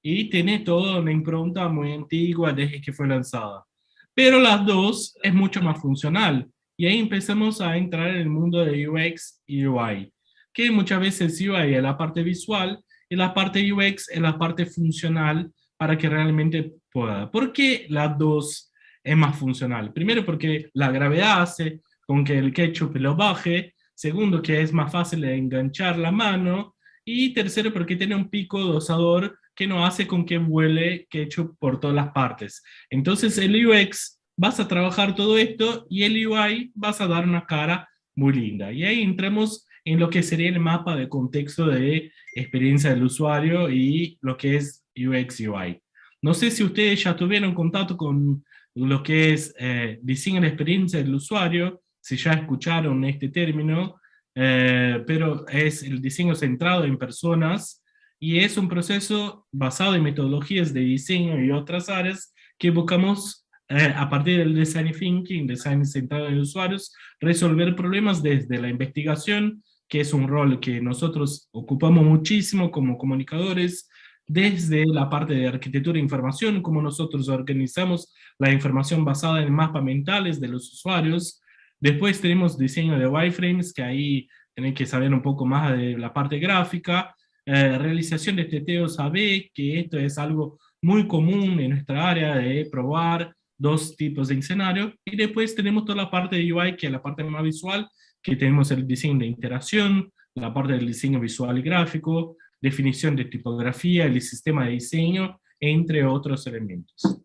y tiene toda una impronta muy antigua desde que fue lanzada. Pero las dos es mucho más funcional. Y ahí empezamos a entrar en el mundo de UX y UI, que muchas veces UI es la parte visual y la parte UX es la parte funcional para que realmente pueda. ¿Por qué las dos es más funcional? Primero porque la gravedad hace con que el ketchup lo baje. Segundo, que es más fácil de enganchar la mano. Y tercero, porque tiene un pico dosador que no hace con que vuele ketchup por todas las partes. Entonces el UX vas a trabajar todo esto y el UI vas a dar una cara muy linda. Y ahí entramos en lo que sería el mapa de contexto de experiencia del usuario y lo que es UX UI. No sé si ustedes ya tuvieron contacto con lo que es diseño de experiencia del usuario, si ya escucharon este término, pero es el diseño centrado en personas y es un proceso basado en metodologías de diseño y otras áreas que buscamos a partir del design thinking, design centrado en usuarios, resolver problemas desde la investigación, que es un rol que nosotros ocupamos muchísimo como comunicadores, desde la parte de arquitectura e información, cómo nosotros organizamos la información basada en mapas mentales de los usuarios. Después tenemos diseño de wireframes, que ahí tienen que saber un poco más de la parte gráfica, realización de teteos A/B, que esto es algo muy común en nuestra área de probar dos tipos de escenario, y después tenemos toda la parte de UI, que es la parte más visual, que tenemos el diseño de interacción, la parte del diseño visual y gráfico, definición de tipografía, el sistema de diseño, entre otros elementos.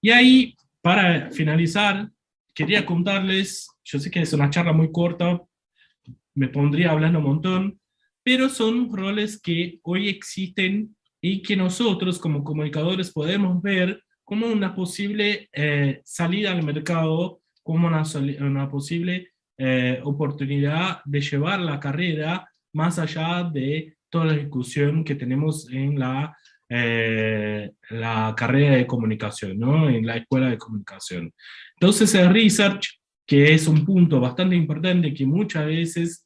Y ahí, para finalizar, quería contarles, yo sé que es una charla muy corta, me pondría hablando un montón, pero son roles que hoy existen y que nosotros como comunicadores podemos ver como una posible salida al mercado, como una posible oportunidad de llevar la carrera más allá de toda la discusión que tenemos en la la carrera de comunicación, ¿no? En la escuela de comunicación. Entonces el research, que es un punto bastante importante que muchas veces,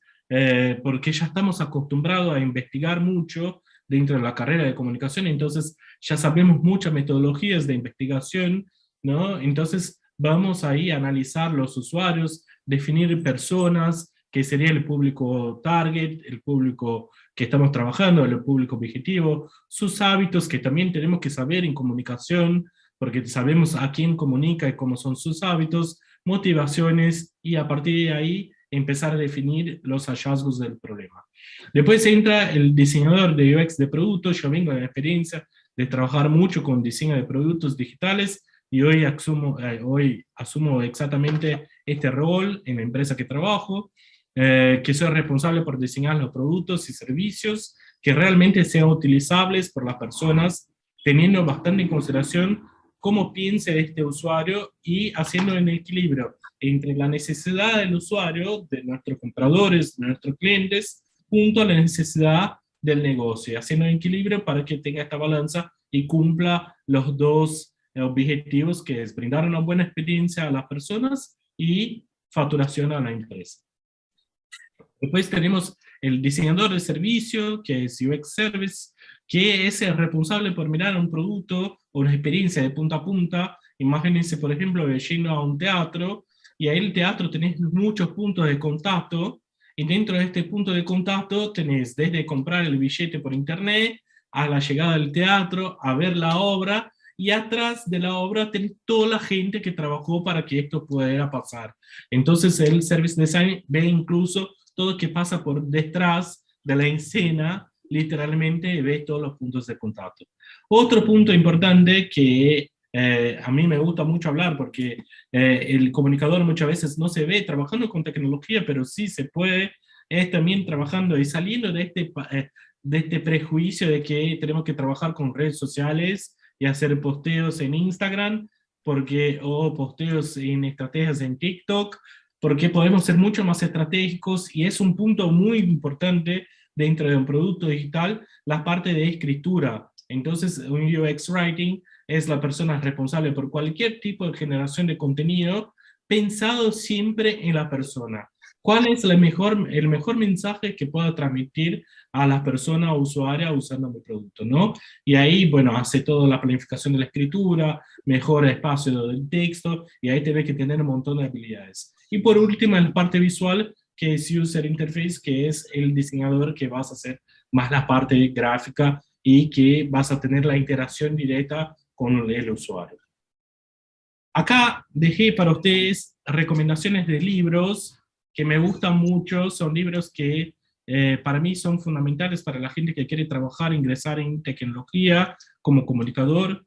porque ya estamos acostumbrados a investigar mucho dentro de la carrera de comunicación, entonces ya sabemos muchas metodologías de investigación, ¿no? Entonces vamos ahí a analizar los usuarios, definir personas, que sería el público target, el público que estamos trabajando, el público objetivo, sus hábitos que también tenemos que saber en comunicación, porque sabemos a quién comunica y cómo son sus hábitos, motivaciones, y a partir de ahí empezar a definir los hallazgos del problema. Después entra el diseñador de UX de productos. Yo vengo de la experiencia de trabajar mucho con diseño de productos digitales, y hoy asumo exactamente este rol en la empresa que trabajo, que soy responsable por diseñar los productos y servicios que realmente sean utilizables por las personas, teniendo bastante en consideración cómo piense este usuario y haciendo un equilibrio entre la necesidad del usuario, de nuestros compradores, de nuestros clientes, junto a la necesidad del negocio, haciendo un equilibrio para que tenga esta balanza y cumpla los dos objetivos, que es brindar una buena experiencia a las personas y facturación a la empresa. Después tenemos el diseñador de servicio, que es UX Service, que es el responsable por mirar un producto o una experiencia de punta a punta. Imagínense, por ejemplo, yendo a un teatro, y ahí en el teatro tenés muchos puntos de contacto, y dentro de este punto de contacto tenés desde comprar el billete por internet, a la llegada del teatro, a ver la obra, y atrás de la obra tenés toda la gente que trabajó para que esto pudiera pasar. Entonces el Service Design ve incluso todo lo que pasa por detrás de la escena, literalmente ve todos los puntos de contacto. Otro punto importante que a mí me gusta mucho hablar, porque el comunicador muchas veces no se ve trabajando con tecnología, pero sí se puede, es también trabajando y saliendo de este prejuicio de que tenemos que trabajar con redes sociales y hacer posteos en Instagram, o posteos en estrategias en TikTok, porque podemos ser mucho más estratégicos, y es un punto muy importante dentro de un producto digital, la parte de escritura. Entonces, un UX Writing es la persona responsable por cualquier tipo de generación de contenido, pensado siempre en la persona. ¿Cuál es el mejor mensaje que pueda transmitir a la persona usuaria usando mi producto, ¿no? Y ahí, bueno, hace toda la planificación de la escritura, mejora el espacio del texto, y ahí tenés que tener un montón de habilidades. Y por último, en la parte visual, que es User Interface, que es el diseñador que vas a hacer más la parte gráfica y que vas a tener la interacción directa con el usuario. Acá dejé para ustedes recomendaciones de libros que me gustan mucho. Son libros que para mí son fundamentales para la gente que quiere trabajar, ingresar en tecnología como comunicador.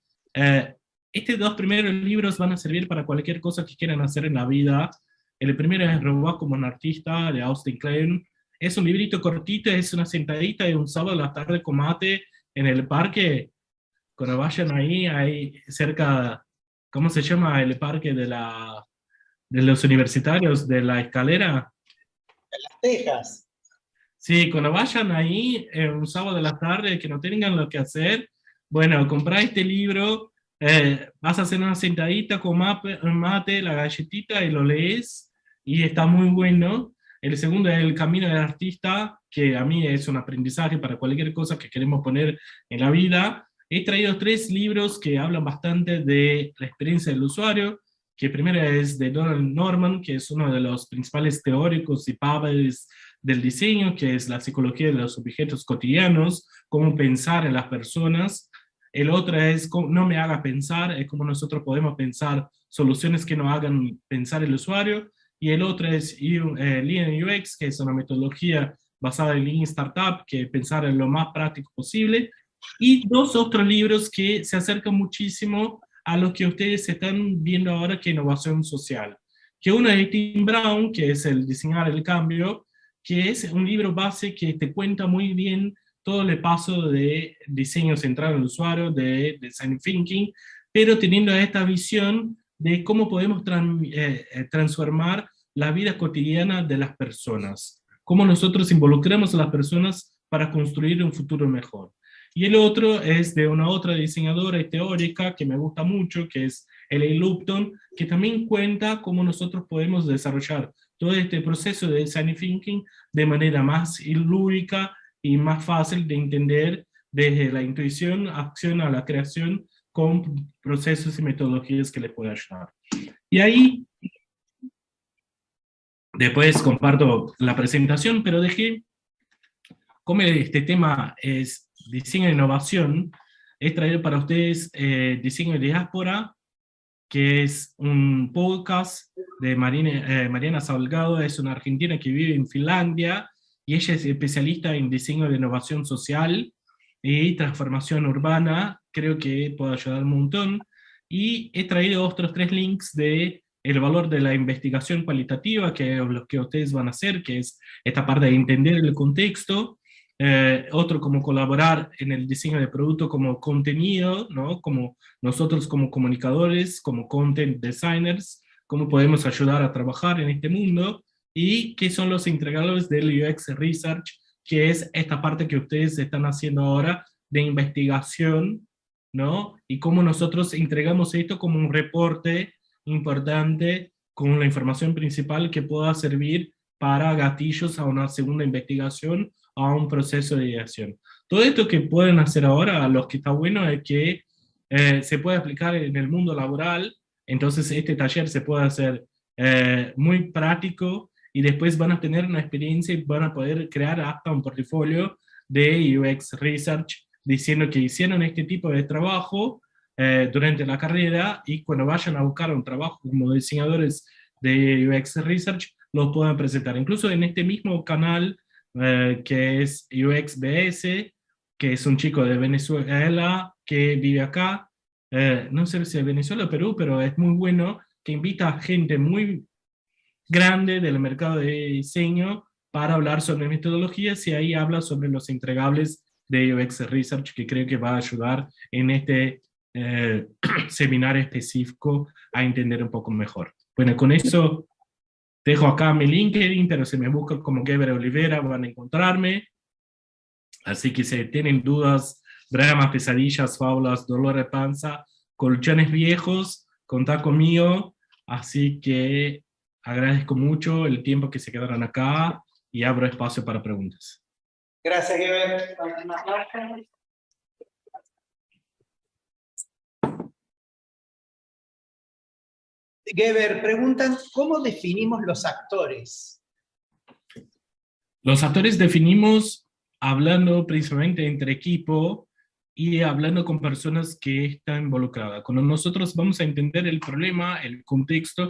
Estos dos primeros libros van a servir para cualquier cosa que quieran hacer en la vida. El primero es Robots como un artista, de Austin Kleon. Es un librito cortito, es una sentadita de un sábado a la tarde con mate en el parque. Cuando vayan ahí cerca, ¿cómo se llama el parque de los universitarios? ¿De la Escalera? Las Tejas. Sí, cuando vayan ahí un sábado a la tarde, que no tengan lo que hacer, bueno, comprá este libro, vas a hacer una sentadita con mate, la galletita, y lo lees, y está muy bueno. El segundo es El camino del artista, que a mí es un aprendizaje para cualquier cosa que queremos poner en la vida. He traído 3 libros que hablan bastante de la experiencia del usuario, que primero es de Donald Norman, que es uno de los principales teóricos y padres del diseño, que es la psicología de los objetos cotidianos, cómo pensar en las personas. El otro es No me haga pensar, es cómo nosotros podemos pensar soluciones que nos hagan pensar el usuario. Y el otro es Lean UX, que es una metodología basada en Lean Startup, que es pensar en lo más práctico posible. Y 2 otros libros que se acercan muchísimo a lo que ustedes están viendo ahora, que es innovación social. Que uno es de Tim Brown, que es el Diseñar el Cambio, que es un libro base que te cuenta muy bien todo el paso de diseño centrado en el usuario, de design thinking, pero teniendo esta visión de cómo podemos transformar la vida cotidiana de las personas, cómo nosotros involucramos a las personas para construir un futuro mejor. Y el otro es de una otra diseñadora teórica que me gusta mucho, que es L.A. Lupton, que también cuenta cómo nosotros podemos desarrollar todo este proceso de design thinking de manera más lúdica y más fácil de entender desde la intuición, acción a la creación, con procesos y metodologías que les puedan ayudar. Y ahí, después comparto la presentación, pero dejé, como este tema es diseño e innovación, he traído para ustedes Diseño de Diáspora, que es un podcast de Mariana Salgado, es una argentina que vive en Finlandia, y ella es especialista en diseño de innovación social y transformación urbana, creo que puede ayudar un montón, y he traído otros 3 links de el valor de la investigación cualitativa, que es lo que ustedes van a hacer, que es esta parte de entender el contexto, otro como colaborar en el diseño de producto como contenido, ¿no? Como nosotros como comunicadores, como content designers, cómo podemos ayudar a trabajar en este mundo, y qué son los entregables del UX Research, que es esta parte que ustedes están haciendo ahora de investigación, ¿no? Y cómo nosotros entregamos esto como un reporte importante con la información principal que pueda servir para gatillos a una segunda investigación, a un proceso de ideación. Todo esto que pueden hacer ahora, lo que está bueno es que se puede aplicar en el mundo laboral, entonces este taller se puede hacer muy práctico, y después van a tener una experiencia y van a poder crear hasta un portafolio de UX Research diciendo que hicieron este tipo de trabajo durante la carrera, y cuando vayan a buscar un trabajo como diseñadores de UX Research, lo puedan presentar. Incluso en este mismo canal que es UXBS, que es un chico de Venezuela que vive acá, no sé si es Venezuela o Perú, pero es muy bueno, que invita a gente muy grande del mercado de diseño para hablar sobre metodologías, y ahí habla sobre los entregables de UX Research, que creo que va a ayudar en este seminario específico a entender un poco mejor. Bueno, con eso dejo acá mi LinkedIn, pero si me buscan como Geber Olivera van a encontrarme. Así que si tienen dudas, dramas, pesadillas, fábulas, dolor de panza, colchones viejos, contá conmigo. Así que agradezco mucho el tiempo que se quedaron acá y abro espacio para preguntas. Gracias, Geber. Geber, preguntan, ¿cómo definimos los actores? Los actores definimos hablando principalmente entre equipo y hablando con personas que están involucradas. Cuando nosotros vamos a entender el problema, el contexto,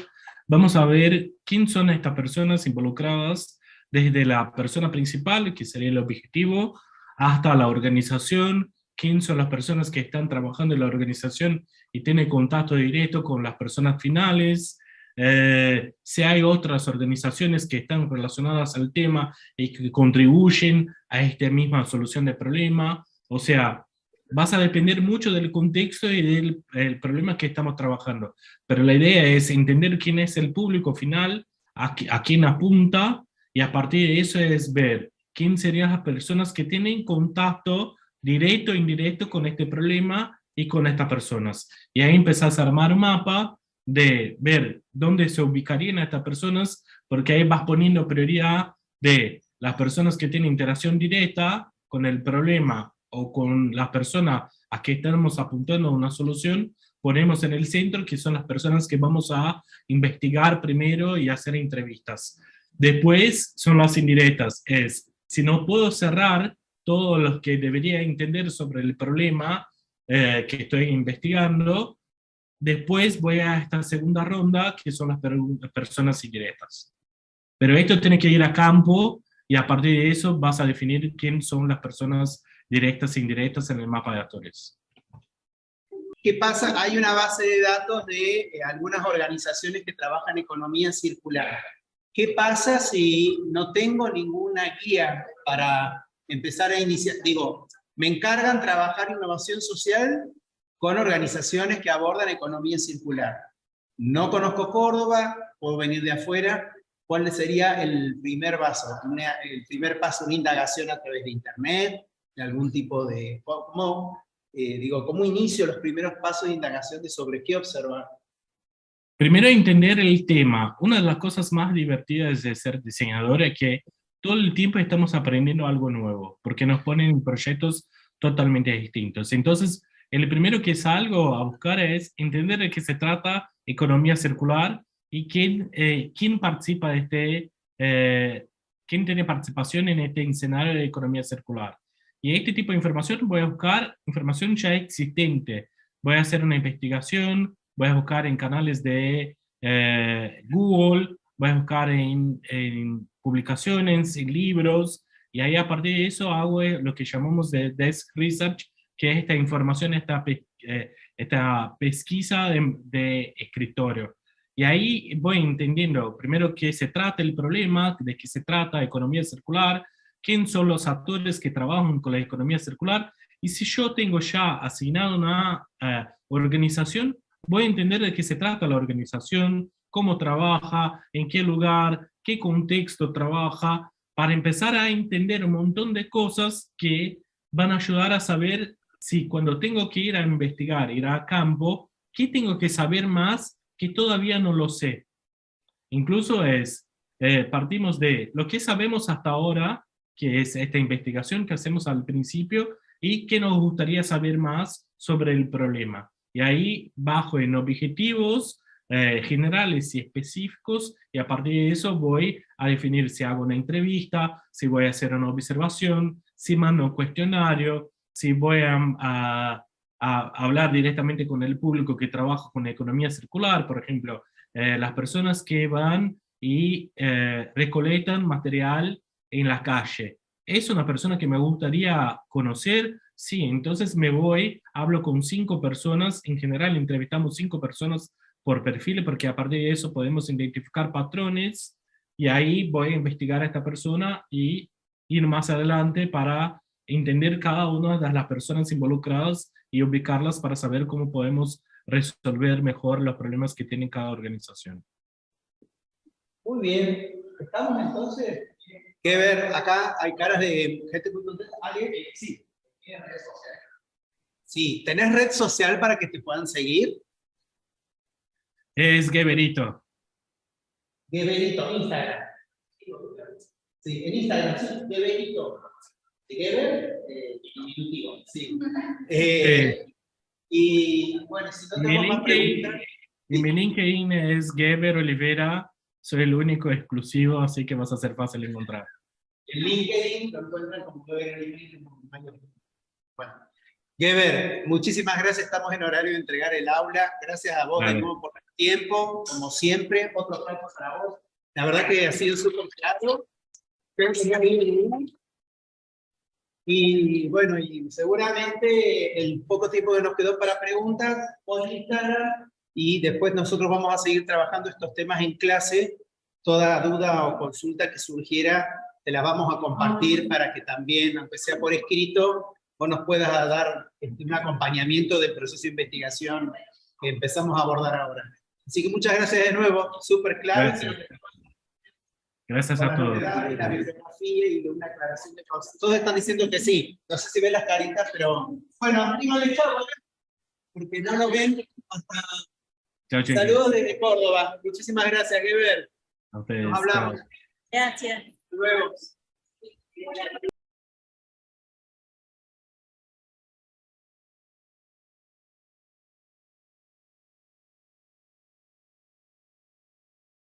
vamos a ver quién son estas personas involucradas, desde la persona principal, que sería el objetivo, hasta la organización, quién son las personas que están trabajando en la organización y tienen contacto directo con las personas finales, si hay otras organizaciones que están relacionadas al tema y que contribuyen a esta misma solución del problema. O sea, vas a depender mucho del contexto y del el problema que estamos trabajando. Pero la idea es entender quién es el público final, a quién apunta, y a partir de eso es ver quién serían las personas que tienen contacto directo o indirecto con este problema y con estas personas. Y ahí empezás a armar un mapa de ver dónde se ubicarían estas personas, porque ahí vas poniendo prioridad de las personas que tienen interacción directa con el problema o con las personas a que estamos apuntando a una solución, ponemos en el centro que son las personas que vamos a investigar primero y hacer entrevistas. Después son las indirectas, es si no puedo cerrar todo lo que debería entender sobre el problema que estoy investigando, después voy a esta segunda ronda, que son las personas indirectas. Pero esto tiene que ir a campo, y a partir de eso vas a definir quién son las personas directas e indirectas en el mapa de actores. ¿Qué pasa? Hay una base de datos de algunas organizaciones que trabajan economía circular. ¿Qué pasa si no tengo ninguna guía para empezar a iniciar? Digo, me encargan trabajar innovación social con organizaciones que abordan economía circular. No conozco Córdoba, puedo venir de afuera. ¿Cuál sería el primer paso? El primer paso, una indagación a través de internet, algún tipo de... ¿Cómo inicio los primeros pasos de indagación de sobre qué observar? Primero, entender el tema. Una de las cosas más divertidas de ser diseñador es que todo el tiempo estamos aprendiendo algo nuevo, porque nos ponen en proyectos totalmente distintos. Entonces, el primero que salgo a buscar es entender de qué se trata economía circular y quién participa de quién tiene participación en este escenario de economía circular. Y este tipo de información voy a buscar información ya existente. Voy a hacer una investigación, voy a buscar en canales de Google, voy a buscar en publicaciones, en libros, y ahí a partir de eso hago lo que llamamos de desk research, que es esta información, esta pesquisa de escritorio. Y ahí voy entendiendo primero qué se trata el problema, de qué se trata economía circular, quién son los actores que trabajan con la economía circular, y si yo tengo ya asignado una organización, voy a entender de qué se trata la organización, cómo trabaja, en qué lugar, qué contexto trabaja, para empezar a entender un montón de cosas que van a ayudar a saber si cuando tengo que ir a investigar, ir a campo, qué tengo que saber más que todavía no lo sé. Incluso partimos de lo que sabemos hasta ahora, que es esta investigación que hacemos al principio, y que nos gustaría saber más sobre el problema. Y ahí bajo en objetivos generales y específicos, y a partir de eso voy a definir si hago una entrevista, si voy a hacer una observación, si mando un cuestionario, si voy a hablar directamente con el público que trabaja con economía circular, por ejemplo, las personas que van y recolectan material en la calle. ¿Es una persona que me gustaría conocer? Sí, entonces me voy, hablo con 5 personas, en general entrevistamos 5 personas por perfil, porque a partir de eso podemos identificar patrones, y ahí voy a investigar a esta persona y ir más adelante para entender cada una de las personas involucradas y ubicarlas para saber cómo podemos resolver mejor los problemas que tiene cada organización. Muy bien, estamos entonces. ¿Qué ver? Acá hay caras de gente muy contenta. ¿Alguien? Sí. ¿Tienes red social? Sí, ¿tenés red social para que te puedan seguir? Es Geberito. Geberito, Instagram. Sí, en Instagram, sí, Geberito. Geber, diminutivo, sí. Y bueno, si no tenemos más preguntas. Mi LinkedIn es Geber Olivera, soy el único exclusivo, así que vas a ser fácil de encontrar. En LinkedIn lo encuentran como Geber Olivera. Bueno, Geber, muchísimas gracias, estamos en horario de entregar el aula. Gracias a vos de nuevo por el tiempo, como siempre, otro aplauso para vos. La verdad que ha sido súper claro. Y bueno, y seguramente el poco tiempo que nos quedó para preguntas, vos Instagram, y después nosotros vamos a seguir trabajando estos temas en clase. Toda duda o consulta que surgiera, te la vamos a compartir para que también, aunque sea por escrito, vos nos puedas dar un acompañamiento del proceso de investigación que empezamos a abordar ahora. Así que muchas gracias de nuevo, súper claro. Gracias a todos. La bibliografía y una aclaración de cosas. Todos están diciendo que sí. No sé si ven las caritas, pero bueno, díganle chao, porque no lo ven hasta... Chao, chicos. Saludos desde Córdoba. Muchísimas gracias, Geber. A ustedes. Nos hablamos. Gracias. Hasta luego.